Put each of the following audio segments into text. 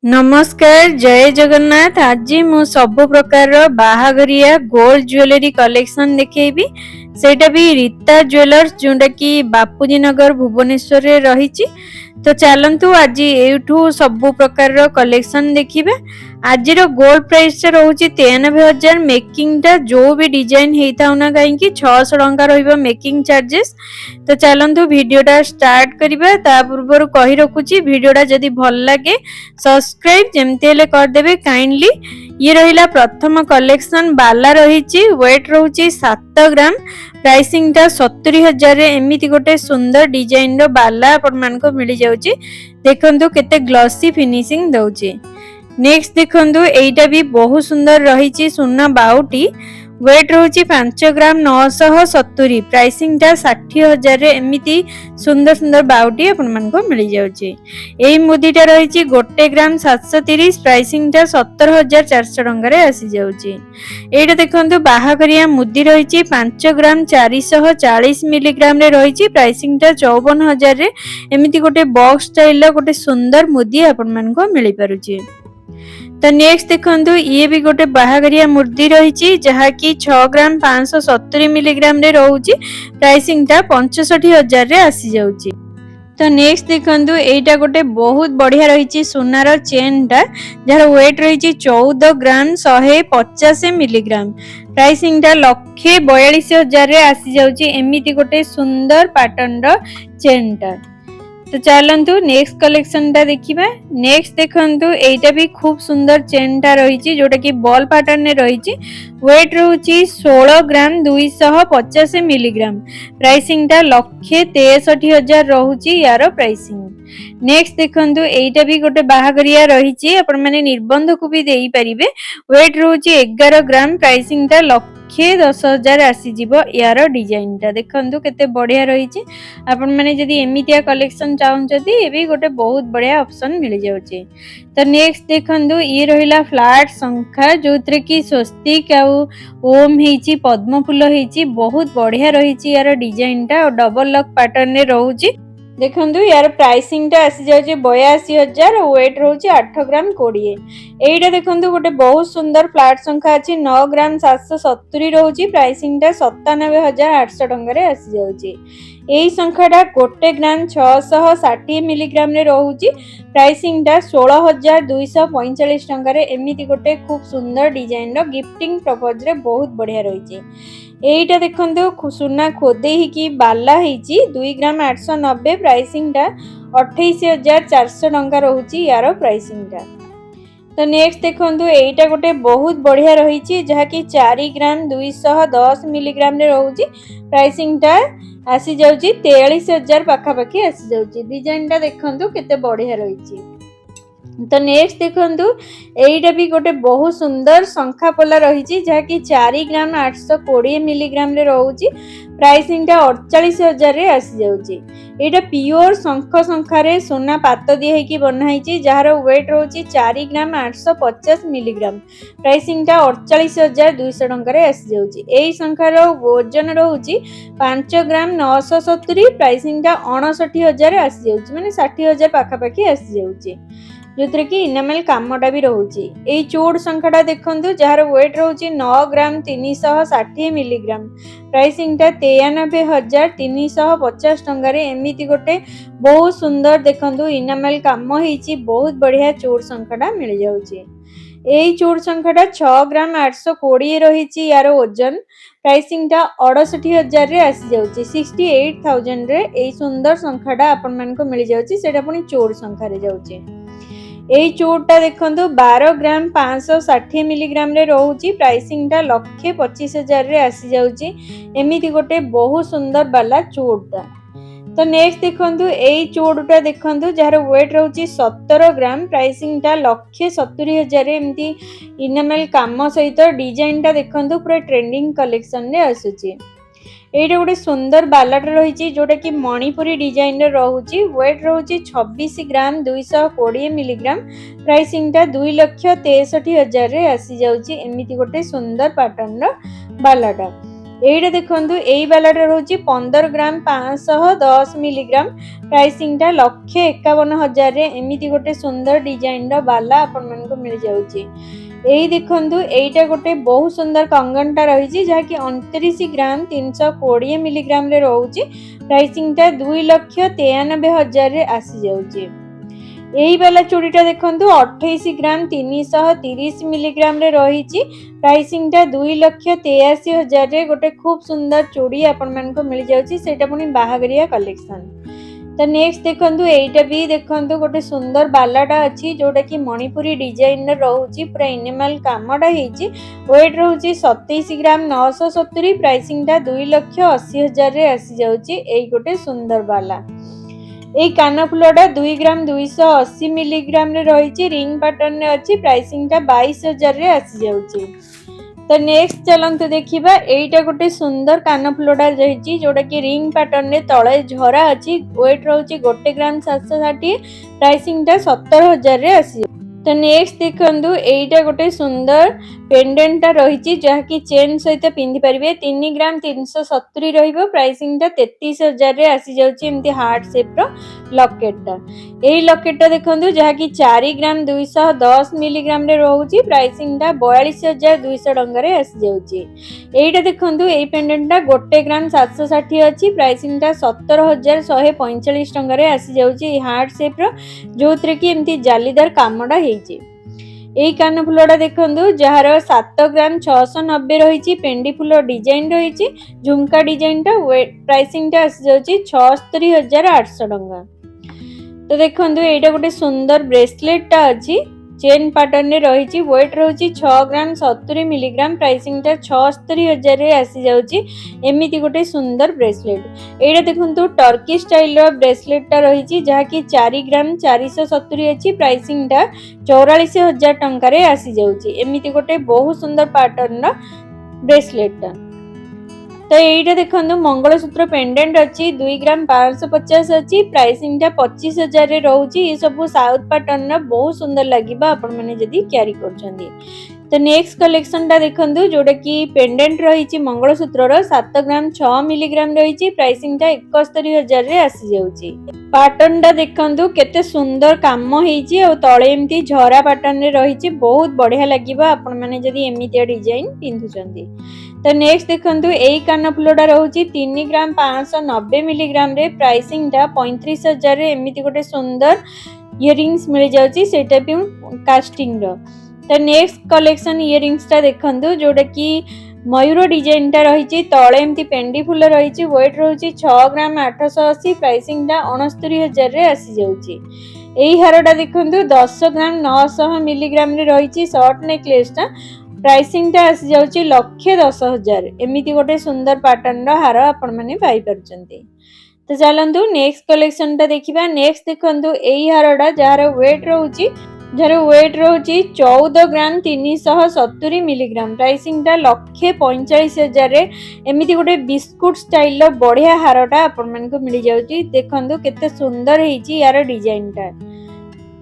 नमस्कार जय जगन्नाथ। आज मु सबु प्रकार बाहाघरिया गोल्ड ज्वेलरी कलेक्शन देखेबी। सेटा भी रीता ज्वेलर्स जोटा कि बापूजी नगर भुवनेश्वर रे रही। तो चलतु आज एठू सबु प्रकार कलेक्शन देखिबे। आज गोल्ड प्राइस रोचे 93,000। मेकिंग टा जो भी डिजाइन होता ना कहीं 600 टंका रहिबा मेकिंग चार्जेस। तो चलतु वीडियोटा स्टार्ट करिबा। ता पूर्व कहि रखुची वीडियोटा जदि भल लागे सब्सक्राइब जमते हेले कर देबे काइंडली। ये रहिला प्रथम कलेक्शन बाला रही। वेट रोची 7 ग्राम। प्राइसिंग टा 70,000 रे एमिति गोटे सुंदर डिजाइन रो बाला अपन मान को मिल जाउची। देखंतु केते ग्लॉसी फिनिशिंग दउची। नेक्स्ट देखंतु एइटा भी बहुत सुंदर रही। सुना बाउटी वेट रोची 5 ग्राम 970। प्राइसिंग टा 60,000 रे एमिति सुंदर सुंदर बाउटी अपन मान को मिल जाउची। एई मुदीटा रही 1 ग्राम 730। प्राइसिंग टा 17,400 टंका रे आसी जाउची। एइटा देखंतु बाहाघरिया मुदी रही 5 ग्राम 440 मिलीग्राम रे रही। प्राइसिंग टा 54,000 रे एमिति गोटे बॉक्स स्टाइल गोटे सुंदर मुदी अपन मान को मिल पारुची। तो नेक्स्ट देखंतु ये भी गोटे बाहाघरिया मुदी रही जहा कि 6 ग्राम 570 मिलीग्राम रे रहउची। प्राइसिंग टा 65,000 रे आसी जाउची। तो नेक्स्ट देखंतु एटा गोटे बहुत बढ़िया रही सुनार चेन टा जार वेट रही 14 ग्राम 150 मिलीग्राम। प्राइसिंग टा 1,42,000 रे आसी जाउची। एमिति गोटे सुंदर पैटर्न रो चेन टा। तो चलतु नेक्स्ट कलेक्शन टा देखिबा। नेक्स्ट देखंतु एटा भी खूब सुंदर चेन टा रही जोटा कि बॉल पैटर्न में रही। वेट रोची 16 ग्राम 250 मिलीग्राम। प्राइसिंग टा 1,63,000 रोची यार प्राइसिंग। नेक्स्ट देखंतु एटा भी गोटे बाहाघरिया रही अपन माने निबंध को भी देई परिबे। वेट रोची 11 ग्राम। प्राइसिंग टा 1,10,000 आसी जीवो यार डिजाइन टा। देखंतु केते बढ़िया रही। आपण माने जदी एमितिया कलेक्शन चाहउछथि ए भी गोटे बहुत बढ़िया ऑप्शन मिल जाउची। तो नेक्स्ट देखंतु ये रहिला फ्लैट संख्या जोत्रे की स्वस्तिक आ ओम हेची पद्म फूल हेची बहुत बढ़िया रही यार डिजाइन टा और डबल लक पैटर्न रे रहउची। देखंतु यार प्राइसिंग टा आसी जाउची 82,000 और वेट रहउची 8 ग्राम 20। एइटा देखंतु गोटे बहुत सुंदर फ्लैट संख्या अछि 9 ग्राम 770 रहउची। प्राइसिंग टा 97,800 टंका रे आसी जाउची। एई संख्याटा 1 ग्राम 660 मिलीग्राम रे रहउची। प्राइसिंग टा 16,245 टंका रे एमिति गोटे खूब सुंदर डिजाइन रो गिफ्टिंग पर्पज रे बहुत बढ़िया रहिची। एइटा देखंतु सुना खोदेही की बाला हेची 2 ग्राम 890। प्राइसिंग टा 28,400 टंका रहउची यार प्राइसिंग टा। तो नेक्स्ट देखंतु एइटा गोटे बहुत बढ़िया रही जहा कि 4 ग्राम 210 मिलीग्राम रे रहउची। प्राइसिंग टा आसी जाउची 43,000 पाखा पाखी आसी जाउची। डिजाइन टा देखंतु केते बढ़िया रहिची। तो नेक्स्ट देखंतु एइटा भी गोटे बहुत सुंदर संख्या पला रही जहा कि 4 ग्राम 820 मिलीग्राम रे रहउची। प्राइसिंग टा 48,000 रे आसी जाउची। एटा प्योर शंख संख्या रे सोना पात दिए है कि बना है जार वेट रोची 4 ग्राम 850 मिलीग्राम। प्राइसिंग टा 48,200 टंका रे आसी जाउची। एई संख्यार वजन रहउची 5 ग्राम 970। प्राइसिंग टा 59,000 आसी जाउची माने 60,000 पाखा पाखी आसी जाउची जोतरे कि इनामेल कामटा भी रहउची। एई चूड़ संख्याटा देखंतु जार वेट रहउची 9 ग्राम 360 मिलीग्राम। प्राइसिंग टा 93,350 टंका रे एमिति गोटे बहुत सुंदर देखंतु इनामेल काम हेची बहुत बढ़िया चूड़ संख्याटा मिल जाउची। एई चूड़ संख्याटा 6 ग्राम 820 रहिची यार वजन। प्राइसिंग टा 68,000 रे आसी जाउची। 68,000 रे एई सुंदर संख्याटा आपन मान को मिल जाउची। सेटा पुनी चूड़ संख्या रे जाउची। एई चूड़टा देखंतु 12 ग्राम 560 मिलीग्राम रे रहउची। प्राइसिंग टा 1,25,000 रे आसी जाउची। एमिति गोटे बहुत सुंदर वाला चूड़टा। तो नेक्स्ट देखंतु एई चूड़टा देखंतु जार वेट रहउची 17 ग्राम। प्राइसिंग टा 1,70,000 रे एमिति इनामेल काम सहित डिजाइन टा देखंतु पूरा ट्रेंडिंग कलेक्शन रे आसुची। एइटा गोटे सुंदर बालाट रही जोटा कि मणिपुरी डिजाइन रहउची। वेट रहउची 26 ग्राम 220 मिलीग्राम। प्राइसिंग टा 2,63,000 रे आसी जाउची। एमिति गोटे सुंदर पैटर्न रो बालाटा। এইটা দেখন্তু এই বালাটা রହୁଛି 15 ଗ୍ରାମ 510 ମିଲିଗ୍ରାମ ପ୍ରାଇସିଂଟା 1,51,000 ରେ ଏମିତି ଗୋଟେ ସୁନ୍ଦର ଡିଜାଇନର ବାଲା ଆପଣମାନଙ୍କୁ ମିଳି ଯାଉଛି। ଏଇ ଦେଖନ୍ତୁ ଏଇଟା ଗୋଟେ ବହୁତ ସୁନ୍ଦର କଙ୍ଗନଟା ରହିଛି ଯାହାକି 29 ଗ୍ରାମ 320 ମିଲିଗ୍ରାମ ରେ ରହୁଛି। ପ୍ରାଇସିଂଟା 2,93,000 ରେ ଆସି ଯାଉଛି। এই বালা চুড়িটা দেখন্তু 28 গ্রাম 330 মিলিগ্রাম রে রহিছি। প্রাইসিংটা 2,83,000 রে গোটে খুব সুন্দর চুড়ি আপন মানকো মিলি যাଉଛି সেটা পুনি বাহাগরিয়া কলেকশন। তো নেক্সট দেখন্তু এইটা भी দেখন্তু গোটে সুন্দর বালাটা ଅଛି जोटा कि मणिपुरी डिजाइन रे रहउची पूरा एनिमल कामडा हेची। वेट रहउची 27 ग्राम 970 प्राइसिंगटा 2,80,000 रे आसी जाଉଛି। एई गोटे सुंदर बाला এই কানফুলটা 2 গ্রাম 280 মিলিগ্রাম রে রহিছি। রিং প্যাটার্ন রে ଅଛି। প্রাইসিংটা 22,000 রে আসি যাଉଛି। তো নেক্সট চলন্তু দেখিবা এইটা গোটে সুন্দর কানফুলটা রহিছি जोटा कि রিং প্যাটার্ন রে তଳେ ঝরা ଅଛି। ওয়েট রହୁଛି 1 গ্রাম 760 প্রাইসিংটা 17,000 রে আসি। तो नेक्स्ट देखंतु एइटा गोटे सुंदर पेंडेंटा रहिछि जहाकी चेन सहित पिंधि परिबे। 3 ग्राम 370 रहिबो। प्राइसिंगटा 33,000 रे आसी जाउछि। एमति हार्ट शेप रो लॉकेटटा एई लॉकेटटा देखंतु जहाकी 4 ग्राम 210 मिलीग्राम रे रहउछि। प्राइसिंगटा 42,200 टंका रे आसी जाउछि। एइटा देखंतु एई पेंडेंटा 1 ग्राम 760 अछि। प्राइसिंगटा 17,145 टंका रे आसी जाउछि। हार्ट शेप रो जोत्रे कि एमति जालीदार कामडा এই কানফুলটা দেখন্তু যাହାର 7 গ্রাম 690 রহিছি। পেন্ডি ফুল ডিজাইন রহিছি। ঝুমকা ডিজাইনটা প্রাইসিংটা আসি যাଉଛି 76,800 ଟଙ୍କା। তো দেখন্তু এইটা গোটে সুন্দর ব্রেসলেটটা ଅଛି। चेन पैटर्न रे रहिछि। वेट रहउछि 6 ग्राम 70 मिलीग्राम। प्राइसिंगटा 76,000 रे आसी जाउछि। एमिति गोटे सुंदर ब्रेसलेट एइटा देखंतु टर्की स्टाइल रो ब्रेसलेटटा रहिछि जहाकी 4 ग्राम 470 अछि। प्राइसिंगटा 44,000 टंका रे आसी जाउछि। एमिति गोटे बहुत सुंदर पैटर्न रो ब्रेसलेटटा। तो এইটা দেখন্তু मंगलसूत्र पेंडेंट अछि 2 ग्राम 550 अछि। प्राइसिंगटा 25,000 रे रहउछि। ए सब साउथ पैटर्न रो बहुत सुंदर लागिबा आपण माने जदी क्यारी करछन्ती। तो नेक्स्ट कलेक्शनटा देखন্তু जोटा कि पेंडेंट रहिछि मंगलसूत्र रो 7 ग्राम 6 मिलीग्राम रहिछि। प्राइसिंगटा 71,000 रे आसी जाउछि। पैटर्नटा देखন্তু केते सुंदर काम हेछि और तळे एमती झरा पैटर्न रे रहिछि। बहुत बढ़िया लागिबा आपण माने जदी एमितिया डिजाइन पिंधुचन्ती। तो नेक्स्ट देखंतु एई कानफुलटा रहउछि 3 ग्राम 590 मिलीग्राम रे। प्राइसिंगटा 35,000 रे एमिति गोटे सुंदर इयरिंग्स मिल जाउछि। सेटा भी कास्टिंग रो। तो नेक्स्ट कलेक्शन इयरिंग्सटा देखंतु जोटा कि मयूर डिजाइनटा रहिछि। तळे एमति पेंडी फुल रहिछि। वेट रहउछि 6 ग्राम 880। प्राइसिंगटा 69,000 रे आसी जाउछि। एई हारटा देखंतु 10 ग्राम 900 मिलीग्राम रे रहिछि। शॉर्ट नेकलेसटा प्राइसिंगटा आसी जाउछि 1,10,000। एमिति गोटे सुंदर पैटर्न रो हार आपण माने पाई परचंती। तो चलंतु नेक्स्ट कलेक्शनटा देखिबा। नेक्स्ट देखंतु एई हारटा जार वेट रहउछि 14 ग्राम 370 मिलीग्राम। प्राइसिंगटा 1,45,000 रे एमिति गोटे बिस्कुट स्टाइल रो बढ़िया हारटा आपण मानकु मिली जाउछि। देखंतु केते सुंदर हेछि यार डिजाइनटा।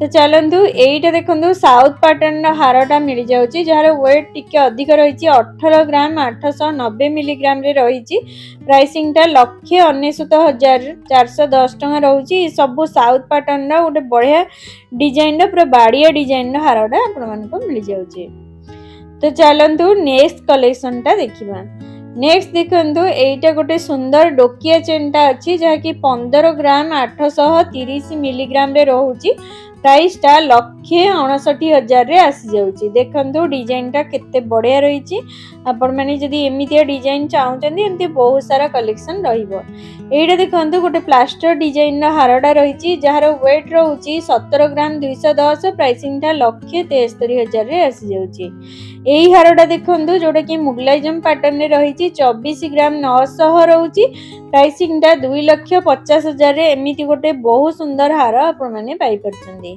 तो चलंतु एइटा देखंतु साउथ पैटर्न रो हारटा मिली जाउछि जहार वेट टिके अधिक रहिछि। 18 ग्राम 890 मिलीग्राम रे रहिछि। प्राइसिंगटा 1,69,410 टंका रहउछि। सब साउथ पैटर्न रो गोटे बढ़िया डिजाइन रो पूरा बाडिया डिजाइन रो हारटा आपण मानको मिली जाउछि। तो चलंतु नेक्स्ट कलेक्शनटा देखिबा। नेक्स्ट देखंतु एइटा गोटे सुंदर डोकिया चेनटा अछि जहाकी 15 ग्राम 830 मिलीग्राम रे रहउछि। प्राइसटा 1,59,000 रे आसी जाउछि। देखंतु डिजाइनटा केते बढ़िया रहिछि। आपण माने जदी एमितिया डिजाइन चाहुचंदी एमति बहुत सारा कलेक्शन रहिबो। एइटा देखंतु गोटे प्लास्टर डिजाइन रो हारडा रहिछि जहार वेट रहउछि 17 ग्राम 210। प्राइसिंगटा 1,73,000 रे आसी जाउछि। एई हारडा देखंतु जोटा कि मुगलाइजम पैटर्न रे रहिछि। 24 ग्राम 900 रहउछि। प्राइसिंगटा 2,50,000 रे एमिति गोटे बहुत सुंदर हार आपण माने पाई परचंदी।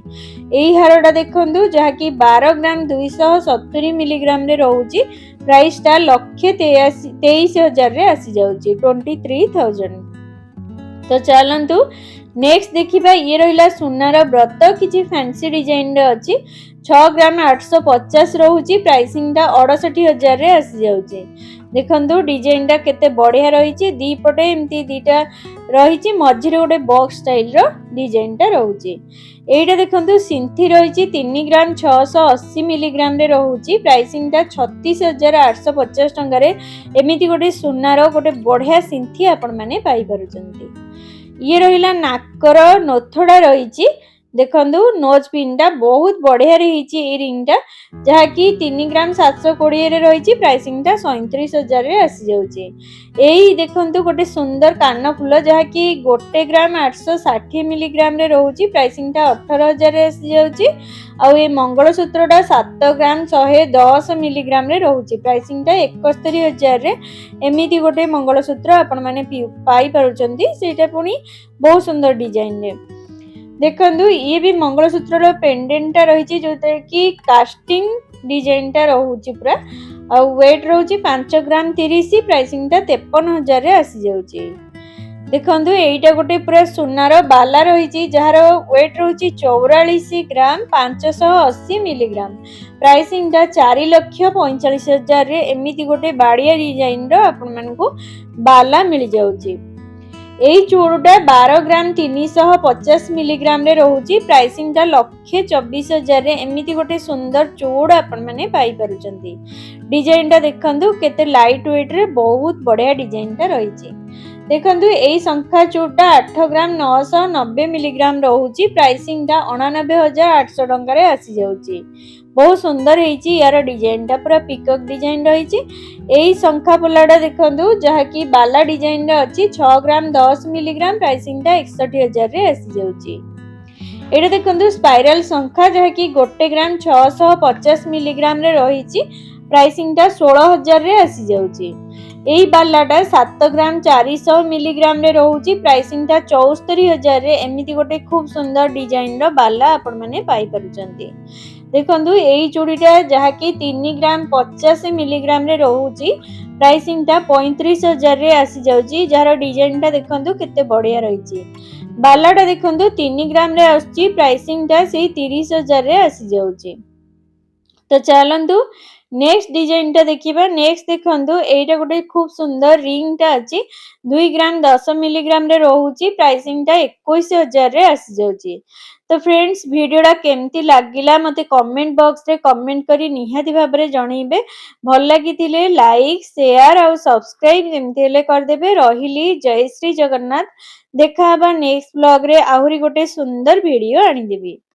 एई हारटा देखंतु जहाकी 12 ग्राम 270 मिलीग्राम रे रहउछि। प्राइसटा 1,23,000 रे आसी जाउछि 23,000। तो चलंतु नेक्स्ट देखिबा ये रहिला सुनार व्रत किछि फैंसी डिजाइन रे अछि 6 ग्राम 850 रहउची प्राइसिंग टा 68000 रे आसी जाउची देखंतु डिजाइन टा केते बढ़िया रहिची दी पटे एमती दीटा रहिची मझी रे गोटे बॉक्स स्टाइल रो डिजाइन टा रहउची एइटा देखंतु सिंथी रहिची 3 ग्राम 680 मिलीग्राम रे रहउची प्राइसिंग टा 36850 टंका रे एमिति गोटे सुनार गोटे बढ़िया सिंथी आपण माने पाई पारुचंती ये रहिला नाकर नोथडा रहिची देखंतु नोज पिन टा बहुत बढ़िया रहिची ए रिंग टा जहा कि 3 ग्राम 720 रे रहिची प्राइसिंग टा 37000 रे आसी जाउची एई देखंतु गोटे सुंदर कान फुल जहा कि 1 ग्राम 860 मिलीग्राम रे रहउची प्राइसिंग टा 18000 रे आसी जाउची आ ए मंगलसूत्र टा 7 ग्राम 110 मिलीग्राम रे रहउची प्राइसिंग टा 71000 रे एमिति गोटे मंगलसूत्र आपण माने पाई पारुचंती सेटा पुनी बहुत सुंदर डिजाइन रे देखंतु ये भी मंगलसूत्र रो पेंडेंट टा रहिची जोते कि कास्टिंग डिजाइन टा रहउची पूरा आ वेट रहउची 5 ग्राम 30 प्राइसिंग टा 53000 रे आसी जाउची देखंतु एइटा गोटे पूरा सुनार बाला रहिची जहार वेट रहउची 44 ग्राम 580 मिलीग्राम प्राइसिंग टा 4,45,000 रे एमिति गोटे बाडिया डिजाइन रो आपण मानकू बाला मिल जाउची एई चूड़टा 12 ग्राम 350 मिलीग्राम रे रहउची प्राइसिंग टा 1,24,000 रे एमिति गोटे सुंदर चूड़ आपण माने पाई पारुचंती डिजाइन टा देखंतु केते लाइट वेट रे बहुत बढ़िया डिजाइन टा रहिची देखंतु एई संख्या चूड़टा 8 ग्राम 990 मिलीग्राम रहउची प्राइसिंग टा 89,800 टंका रे आसी जाउची बहुत सुंदर हेची यार डिजाइन टा पूरा पिकॉक डिजाइन रहिची एई संख्या पोलाटा देखंतु जहा कि बाला डिजाइन रे अछि 6 ग्राम 10 मिलीग्राम प्राइसिंग टा 61000 रे आसी जाउची एटा देखंतु स्पाइरल संख्या जहा कि 1 ग्राम 650 मिलीग्राम रे रहिची प्राइसिंग टा 16000 रे आसी जाउची एई बालाटा 7 ग्राम 400 मिलीग्राम रे रहउची प्राइसिंग टा 74000 रे एमिति गोटे खूब सुंदर डिजाइन रो बाला आपण माने पाई पारुचंती देखंतु एई चूड़ीटा जहा कि 3 ग्राम 50 मिलीग्राम रे रहउची प्राइसिंग टा 35000 रे आसी जाउची जहार डिजाइन टा देखंतु केते बढ़िया रहिची बालाटा देखंतु 3 ग्राम रे आसी प्राइसिंग टा सेही 30000 रे आसी जाउची तो चलंतु नेक्स्ट डिजाइन टा देखिबा नेक्स्ट देखंतु एटा गोटे खूब सुंदर रिंग टा अछि 2 ग्राम 10 मिलीग्राम रे रहउची प्राइसिंग टा 21000 रे आसी जाउची तो फ्रेंड्स वीडियोटा केमती लागिला मते कमेंट बॉक्स रे कमेंट करी निहाती भाबरे जणैबे भल लागितिले लाइक शेयर और सब्सक्राइब जेमती हेले कर देबे रहिली जय श्री जगन्नाथ देखा हबा नेक्स्ट व्लॉग रे आहुरी गोटे सुंदर वीडियो आनी देबी।